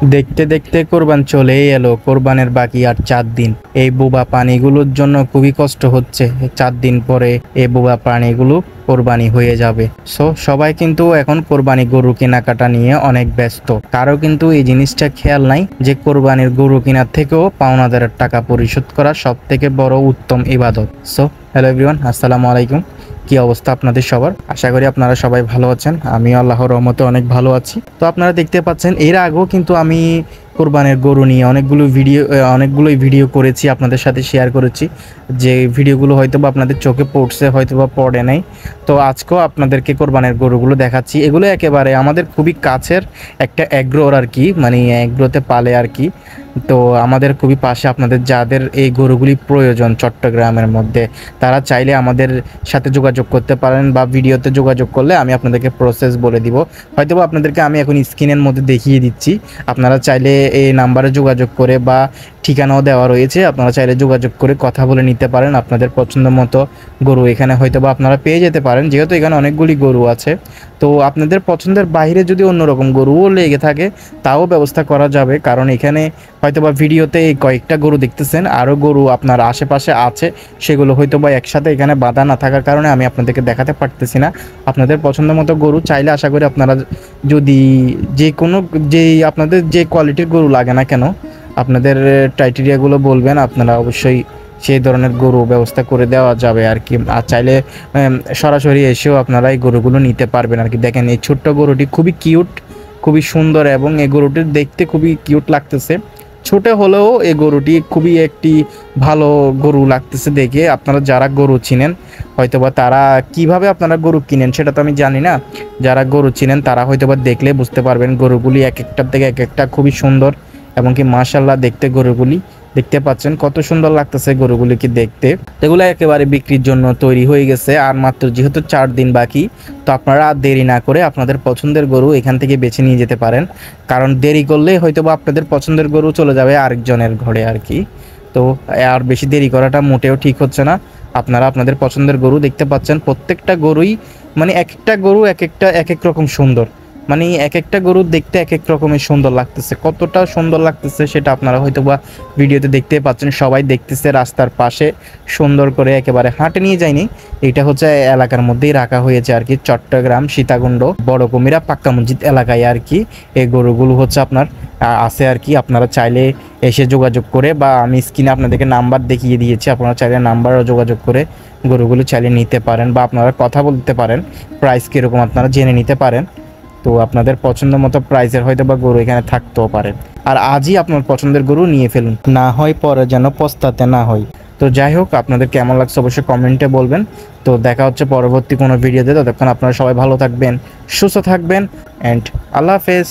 দেখতে দেখতে কোরবান চলেই এলো, কোরবানের বাকি আর 4 দিন। এই বোবা প্রাণীগুলোর জন্য খুবই কষ্ট হচ্ছে। 4 দিন পরে এই বোবা প্রাণীগুলো কোরবানি হয়ে যাবে। সবাই কিন্তু এখন কোরবানি গরু কেনাকাটা নিয়ে অনেক ব্যস্ত। কারো কিন্তু এই জিনিসটা খেয়াল নাই যে কোরবানির গরু কেনার থেকেও পাওনাদারের টাকা পরিশোধ করা সব থেকে বড় উত্তম ইবাদত। হ্যালো এভরিওয়ান, আসসালামু আলাইকুম। কি অবস্থা আপনাদের সবার? আশা করি আপনারা সবাই ভালো আছেন। আমি আল্লাহর রহমতে অনেক ভালো আছি। তো আপনারা দেখতে পাচ্ছেন এর আগেও কিন্তু আমি কোরবানের গরু নিয়ে অনেকগুলোই ভিডিও করেছি, আপনাদের সাথে শেয়ার করেছি। যে ভিডিওগুলো হয়তো বা আপনাদের চোখে পড়ছে, হয়তো বা পড়ে নাই। তো আজকেও আপনাদেরকে কোরবানের গরুগুলো দেখাচ্ছি। এগুলো একেবারে আমাদের খুবই কাছের একটা অ্যাগ্রোর আর কি, মানে অ্যাগ্রোতে পালে আর কি। তো আমাদের খুবই পাশে, আপনাদের যাদের এই গরুগুলি প্রয়োজন চট্টগ্রামের মধ্যে, তারা চাইলে আমাদের সাথে যোগাযোগ করতে পারেন, বা ভিডিওতে যোগাযোগ করলে আমি আপনাদেরকে প্রসেস বলে দিব। হয়তো আপনাদেরকে আমি এখন স্ক্রিনের মধ্যে দেখিয়ে দিচ্ছি। আপনারা চাইলে এই নাম্বারে যোগাযোগ করে, বা ঠিকানাও দেওয়া রয়েছে, আপনারা চাইলে যোগাযোগ করে কথা বলে নিতে পারেন। আপনাদের পছন্দ মতো গরু এখানে হয়তো বা আপনারা পেয়ে যেতে পারেন, যেহেতু এখানে অনেকগুলি গরু আছে। তো আপনাদের পছন্দের বাইরে যদি অন্যরকম গরুও লেগে থাকে তাও ব্যবস্থা করা যাবে, কারণ এখানে হয়তোবা ভিডিওতে এই কয়েকটা গরু দেখতেছেন, আরও গরু আপনার আশেপাশে আছে, সেগুলো হয়তোবা একসাথে এখানে বাঁধা না থাকার কারণে আমি আপনাদেরকে দেখাতে পারতেছি না। আপনাদের পছন্দ মতো গরু চাইলে আশা করি আপনারা, যদি আপনাদের যে কোয়ালিটির গরু লাগে না কেন, আপনাদের ক্রাইটেরিয়াগুলো বলবেন, আপনারা অবশ্যই সেই ধরনের গরু ব্যবস্থা করে দেওয়া যাবে আর কি। আর চাইলে সরাসরি এসেও আপনারা এই গরুগুলো নিতে পারবেন আর কি। দেখেন এই ছোট্ট গরুটি খুবই কিউট, খুবই সুন্দর, এবং এই গরুটির দেখতে খুবই কিউট লাগতেছে। ছোট হলেও এই গরুটি খুবই একটি ভালো গরু লাগতেছে দেখে। আপনারা যারা গরু চিনেন, হয়তোবা তারা কিভাবে আপনারা গরু কিনেন সেটা তো আমি জানি না, যারা গরু চিনেন তারা হয়তোবা দেখলে বুঝতে পারবেন। গরুগুলি এক একটার থেকে এক একটা খুবই সুন্দর, এবং কি মাশাআল্লাহ দেখতে গরুগুলি দেখতে পাচ্ছেন কত সুন্দর লাগতেছে গরুগুলিকে দেখতে। এগুলো একেবারে বিক্রির জন্য তৈরি হয়ে গেছে, আর মাত্র যেহেতু 4 দিন বাকি, তো আপনারা আর দেরি না করে আপনাদের পছন্দের গরু এখান থেকে বেছে নিয়ে যেতে পারেন। কারণ দেরি করলে হয়তো বা আপনাদের পছন্দের গরু চলে যাবে আরেকজনের ঘরে আর কি। তো আর বেশি দেরি করাটা মোটেও ঠিক হচ্ছে না। আপনারা আপনাদের পছন্দের গরু দেখতে পাচ্ছেন, প্রত্যেকটা গরুই মানে এক একটা গরু এক এক রকম সুন্দর, মানে এক একটা গরু দেখতে এক এক রকমের সুন্দর লাগতেছে। কতটা সুন্দর লাগতেছে সেটা আপনারা হয়তো বা ভিডিওতে দেখতে পাচ্ছেন। সবাই দেখতেছে রাস্তার পাশে সুন্দর করে, একেবারে হাটে নিয়ে যায়নি, এটা হচ্ছে এলাকার মধ্যেই রাখা হয়েছে আর কি। চট্টগ্রাম সীতাকুণ্ড বড় কুমিরা পাক্কা মসজিদ এলাকায় আর কি এই গরুগুলো হচ্ছে আপনার আছে আর কি। আপনারা চাইলে এসে যোগাযোগ করে, বা আমি স্ক্রিনে আপনাদেরকে নাম্বার দেখিয়ে দিয়েছি, আপনারা চাইলে নাম্বারও যোগাযোগ করে গরুগুলো চাইলে নিতে পারেন, বা আপনারা কথা বলতে পারেন, প্রাইস কীরকম আপনারা জেনে নিতে পারেন। তো আপনাদের পছন্দ মতো প্রাইসের হয়তো বা গরু এখানে থাকতেও পারে। আর আজই আপনার পছন্দের গরু নিয়ে ফেলুন, না হয় পরে যেন পস্তাতে না হয়। তো যাই হোক, আপনাদের কেমন লাগছে অবশ্যই কমেন্টে বলবেন। তো দেখা হচ্ছে পরবর্তী কোনো ভিডিওতে। ততক্ষণ আপনারা সবাই ভালো থাকবেন, সুস্থ থাকবেন, অ্যান্ড আল্লাহ হাফেজ।